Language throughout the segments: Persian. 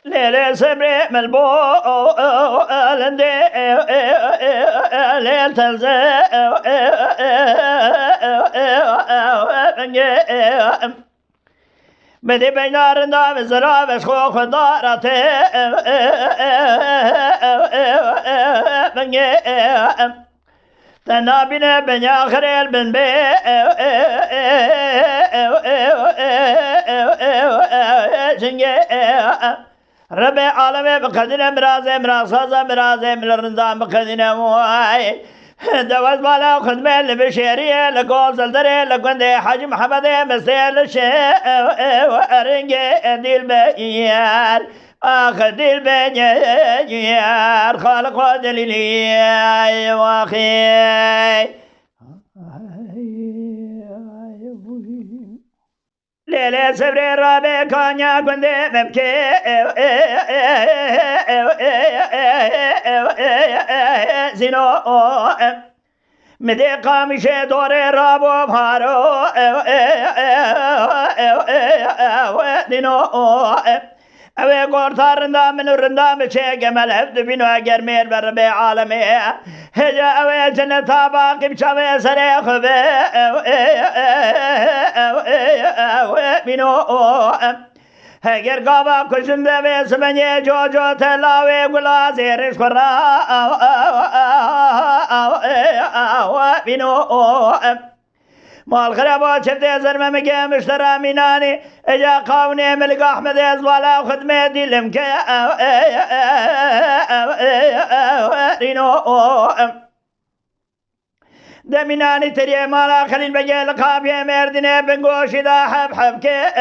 ليلة صبري ملبو لندي ليلة تلزي بدي بينار دام زراب شخوخ دارتي تنابنا بنيا خريل بن بي ربي عالمي بقدنا مرازي مراسازة مرازي من الرندام بقدنا موي دوز بالا خدمة البشرية لقول زلدري لقندي حاج محمد مستيل الشيء وأرنجي ديل بيار آخر ديل بيار خالق دليلي واخي ليلة صبري رابي كانيا قندي مبكي زينو مدي قامشي دوري رابو بهارو دينو اوه قرطار رندا من الرندا مشي قمل هفد بينو اگر مير بربي عالمي هجا اوه جنتا باقي بشاوي سريخ بينو اگر قابا کشم دوی سمنی جو جو تلاوی گلا زیرش کرا بینو مال خرابات شفت زرمه مگه مشترا مینانی اجا قاونی ملک احمد ازوالا خدمه دیلم که بینو دمینانی تری مالا خلیل بگه لقابی مردنه بنگوشی دا حب حب که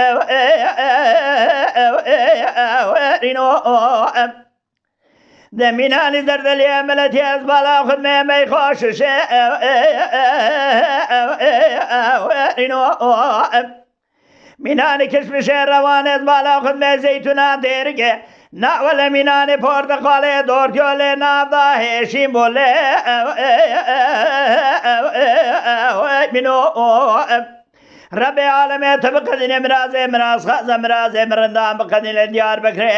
دمینانی دردلی ملتی از بالا خدمه می خوششه مینانی کشمش روان از بالا خدمه زیتونان درگه ناول مینانی پرتقال دورتیول نافدا هشیم بوله منو رب عالمي تبقدني مراز خازة مراز مرندام بقدني ديار بكري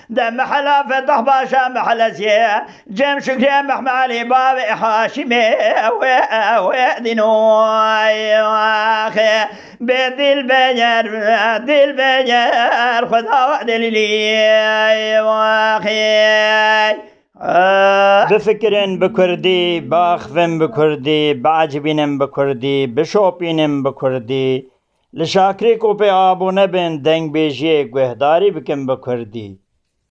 دم حلا فتح باشا محل سيه جم شكري محمالي باب حاشمي ودينو اخي بدل بنير خدا دليلي واخي بفكرن بكردي باخفن بكردي بعجبينن بكردي بشوبينن بكردي لشاكري کو پہ آبو نبن دنگ بیجیے گوہداری بکن بکردی